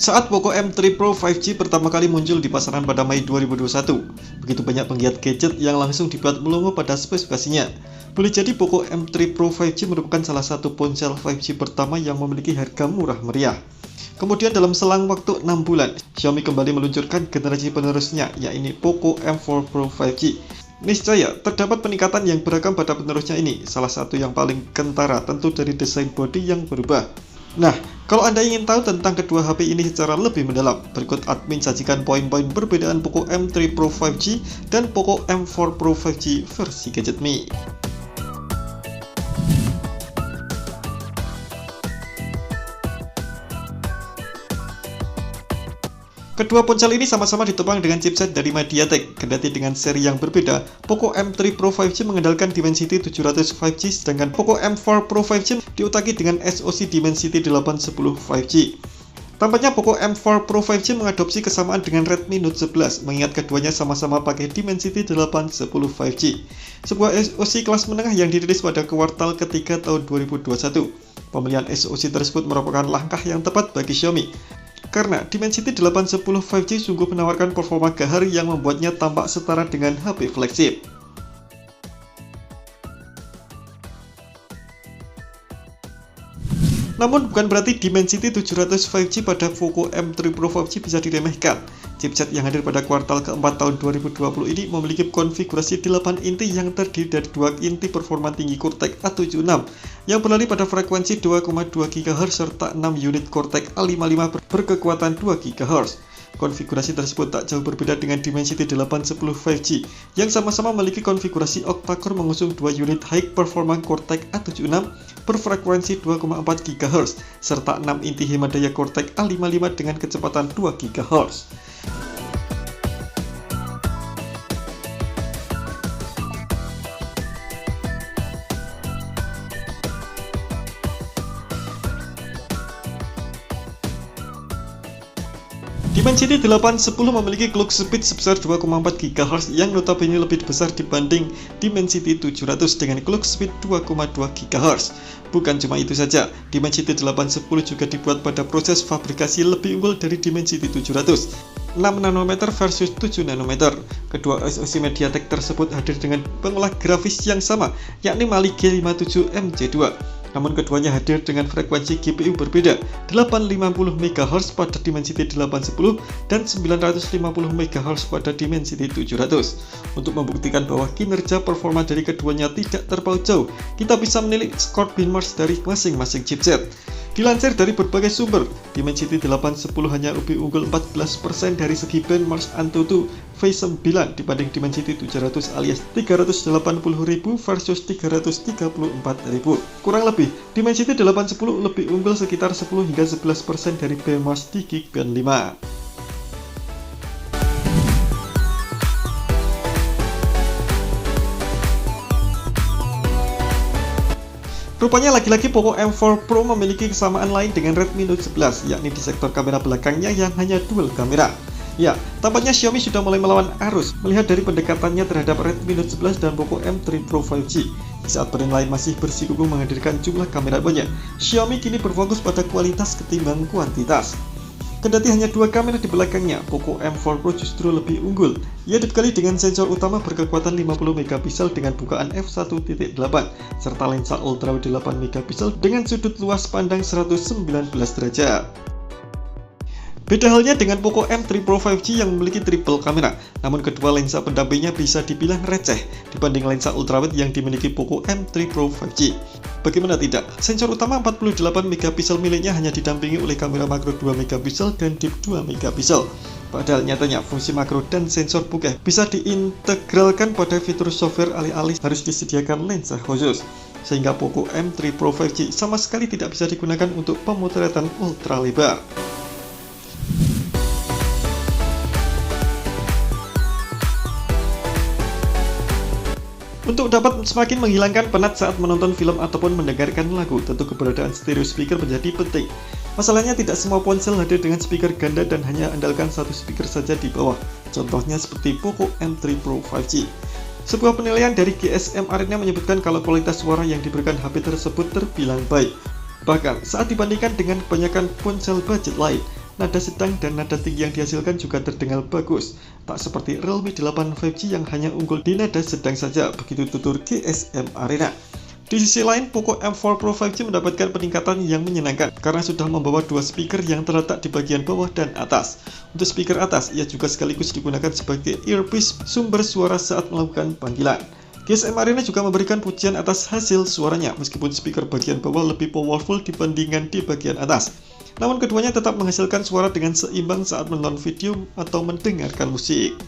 Saat Poco M3 Pro 5G pertama kali muncul di pasaran pada Mei 2021, begitu banyak penggiat gadget yang langsung dibuat melongo pada spesifikasinya. Boleh jadi Poco M3 Pro 5G merupakan salah satu ponsel 5G pertama yang memiliki harga murah meriah. Kemudian dalam selang waktu 6 bulan, Xiaomi kembali meluncurkan generasi penerusnya, yaitu Poco M4 Pro 5G. Niscaya terdapat peningkatan yang beragam pada penerusnya ini. Salah satu yang paling kentara tentu dari desain bodi yang berubah. Nah, kalau Anda ingin tahu tentang kedua HP ini secara lebih mendalam, berikut admin sajikan poin-poin perbedaan Poco M3 Pro 5G dan Poco M4 Pro 5G versi Gadget Me. Kedua ponsel ini sama-sama ditopang dengan chipset dari MediaTek, kendati dengan seri yang berbeda. Poco M3 Pro 5G mengandalkan Dimensity 700 5G, sedangkan Poco M4 Pro 5G diutaki dengan SoC Dimensity 810 5G. Tampaknya Poco M4 Pro 5G mengadopsi kesamaan dengan Redmi Note 11, mengingat keduanya sama-sama pakai Dimensity 810 5G. Sebuah SoC kelas menengah yang dirilis pada kuartal ketiga tahun 2021. Pemilihan SoC tersebut merupakan langkah yang tepat bagi Xiaomi, karena Dimensity 810 5G sungguh menawarkan performa gahar yang membuatnya tampak setara dengan HP flagship. Namun bukan berarti Dimensity 700 5G pada Poco M3 Pro 5G bisa diremehkan. Chipset yang hadir pada kuartal keempat tahun 2020 ini memiliki konfigurasi 8 inti yang terdiri dari 2 inti performa tinggi Cortex A76 yang berlari pada frekuensi 2,2 GHz serta 6 unit Cortex A55 berkekuatan 2 GHz. Konfigurasi tersebut tak jauh berbeda dengan Dimensity 810 5G yang sama-sama memiliki konfigurasi octa-core mengusung 2 unit high performance Cortex A76 berfrekuensi 2,4 GHz serta 6 inti hemat daya Cortex A55 dengan kecepatan 2 GHz. Dimensity 810 memiliki clock speed sebesar 2,4 GHz yang notabene lebih besar dibanding Dimensity 700 dengan clock speed 2,2 GHz. Bukan cuma itu saja, Dimensity 810 juga dibuat pada proses fabrikasi lebih unggul dari Dimensity 700, 6 nanometer versus 7 nanometer. Kedua SoC MediaTek tersebut hadir dengan pengolah grafis yang sama, yakni Mali G57MJ2. Namun keduanya hadir dengan frekuensi GPU berbeda, 850 MHz pada Dimensity 810 dan 950 MHz pada Dimensity 700. Untuk membuktikan bahwa kinerja performa dari keduanya tidak terpaut jauh, kita bisa menilik skor benchmark dari masing-masing chipset. Dilansir dari berbagai sumber, Dimensity 810 hanya lebih unggul 14% dari segi benchmark AnTuTu V9 dibanding Dimensity 700 alias 380.000 versus 334.000. Kurang lebih, Dimensity 810 lebih unggul sekitar 10 hingga 11% dari benchmark di Geekbench 5. Rupanya lagi-lagi Poco M4 Pro memiliki kesamaan lain dengan Redmi Note 11, yakni di sektor kamera belakangnya yang hanya dual kamera. Ya, tampaknya Xiaomi sudah mulai melawan arus melihat dari pendekatannya terhadap Redmi Note 11 dan Poco M3 Pro 5G. Di saat brand lain masih bersikukuh menghadirkan jumlah kamera banyak, Xiaomi kini berfokus pada kualitas ketimbang kuantitas. Kendati hanya 2 kamera di belakangnya, Poco M4 Pro justru lebih unggul. Ia dibekali dengan sensor utama berkekuatan 50 megapiksel dengan bukaan f1.8 serta lensa ultrawide 8 megapiksel dengan sudut luas pandang 119 derajat. Beda halnya dengan Poco M3 Pro 5G yang memiliki triple kamera, namun kedua lensa pendampingnya bisa dibilang receh dibanding lensa ultrawide yang dimiliki Poco M3 Pro 5G. Bagaimana tidak, sensor utama 48 megapiksel miliknya hanya didampingi oleh kamera makro 2 megapiksel dan deep 2 megapiksel. Padahal nyatanya fungsi makro dan sensor bokeh bisa diintegralkan pada fitur software, alih-alih harus disediakan lensa khusus. Sehingga Poco M3 Pro 5G sama sekali tidak bisa digunakan untuk pemotretan ultra lebar. Untuk dapat semakin menghilangkan penat saat menonton film ataupun mendengarkan lagu, tentu keberadaan stereo speaker menjadi penting. Masalahnya tidak semua ponsel hadir dengan speaker ganda dan hanya andalkan satu speaker saja di bawah. Contohnya seperti Poco M3 Pro 5G. Sebuah penilaian dari GSM Arena menyebutkan kalau kualitas suara yang diberikan HP tersebut terbilang baik. Bahkan saat dibandingkan dengan kebanyakan ponsel budget lain, nada sedang dan nada tinggi yang dihasilkan juga terdengar bagus. Tak seperti Realme 8 5G yang hanya unggul di nada sedang saja, begitu tutur GSM Arena. Di sisi lain, Poco M4 Pro 5G mendapatkan peningkatan yang menyenangkan karena sudah membawa dua speaker yang terletak di bagian bawah dan atas. Untuk speaker atas, ia juga sekaligus digunakan sebagai earpiece sumber suara saat melakukan panggilan. GSM Arena juga memberikan pujian atas hasil suaranya, meskipun speaker bagian bawah lebih powerful dibandingkan di bagian atas. Namun keduanya tetap menghasilkan suara dengan seimbang saat menonton video atau mendengarkan musik.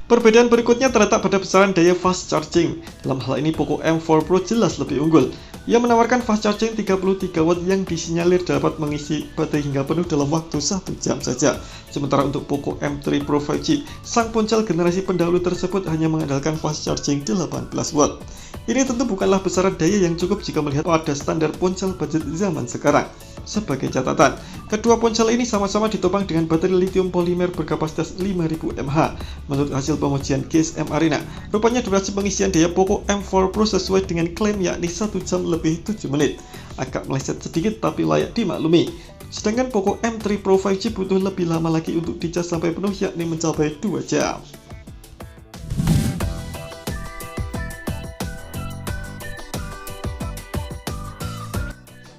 Perbedaan berikutnya terletak pada besaran daya fast charging. Dalam hal ini Poco M4 Pro jelas lebih unggul. Ia menawarkan fast charging 33 watt yang disinyalir dapat mengisi baterai hingga penuh dalam waktu 1 jam saja. Sementara untuk Poco M3 Pro 5G, sang ponsel generasi pendahulu tersebut hanya mengandalkan fast charging 18 watt. Ini tentu bukanlah besaran daya yang cukup jika melihat pada standar ponsel budget zaman sekarang. Sebagai catatan, kedua ponsel ini sama-sama ditopang dengan baterai lithium polimer berkapasitas 5000 mAh. Menurut hasil pengujian GSM Arena, rupanya durasi pengisian daya Poco M4 Pro sesuai dengan klaim yakni 1 jam lebih 7 menit. Agak meleset sedikit tapi layak dimaklumi. Sedangkan Poco M3 Pro 5G butuh lebih lama lagi untuk dicas sampai penuh yakni mencapai 2 jam.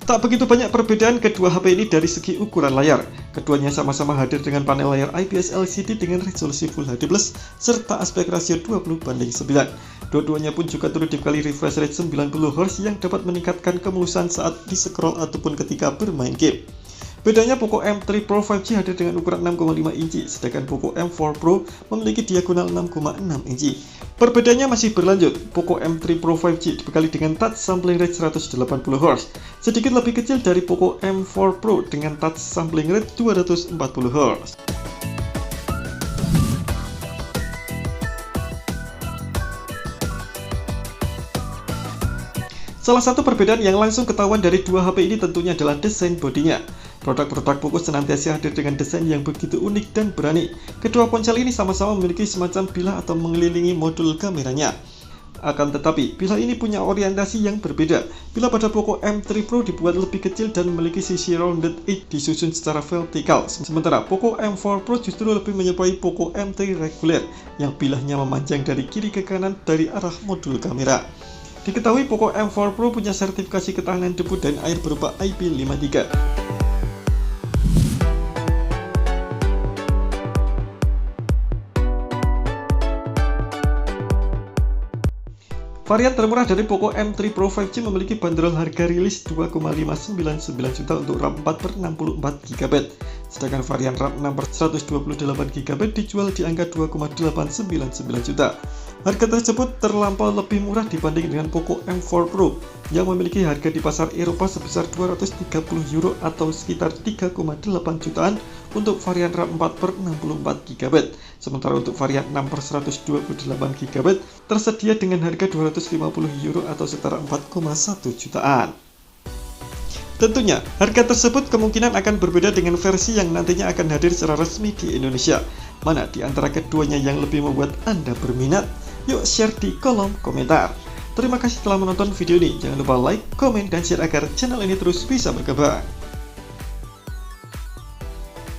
Tak begitu banyak perbedaan kedua HP ini dari segi ukuran layar. Keduanya sama-sama hadir dengan panel layar IPS LCD dengan resolusi Full HD+, serta aspek rasio 20:9. Dua-duanya pun juga turut dibekali refresh rate 90Hz yang dapat meningkatkan kemulusan saat di-scroll ataupun ketika bermain game. Bedanya Poco M3 Pro 5G hadir dengan ukuran 6,5 inci, sedangkan Poco M4 Pro memiliki diagonal 6,6 inci. Perbedaannya masih berlanjut. Poco M3 Pro 5G dibekali dengan touch sampling rate 180Hz, sedikit lebih kecil dari Poco M4 Pro dengan touch sampling rate 240Hz. Salah satu perbedaan yang langsung ketahuan dari dua HP ini tentunya adalah desain bodinya. Produk-produk Poco senantiasa hadir dengan desain yang begitu unik dan berani. Kedua ponsel ini sama-sama memiliki semacam bilah atau mengelilingi modul kameranya. Akan tetapi, bilah ini punya orientasi yang berbeda. Bilah pada Poco M3 Pro dibuat lebih kecil dan memiliki sisi rounded edge disusun secara vertikal. Sementara Poco M4 Pro justru lebih menyerupai Poco M3 reguler yang bilahnya memanjang dari kiri ke kanan dari arah modul kamera. Diketahui Poco M4 Pro punya sertifikasi ketahanan debu dan air berupa IP53. Varian termurah dari Poco M3 Pro 5G memiliki bandrol harga rilis 2,599 juta untuk RAM 4/64GB. Sedangkan varian RAM 6/128GB dijual di angka 2,899 juta. Harga tersebut terlampau lebih murah dibanding dengan Poco M4 Pro yang memiliki harga di pasar Eropa sebesar 230 euro atau sekitar 3,8 jutaan untuk varian RAM 4/64GB. Sementara untuk varian 6/128GB tersedia dengan harga 250 euro atau setara 4,1 jutaan. Tentunya, harga tersebut kemungkinan akan berbeda dengan versi yang nantinya akan hadir secara resmi di Indonesia. Mana di antara keduanya yang lebih membuat Anda berminat? Yuk share di kolom komentar. Terima kasih telah menonton video ini. Jangan lupa like, komen, dan share agar channel ini terus bisa berkembang.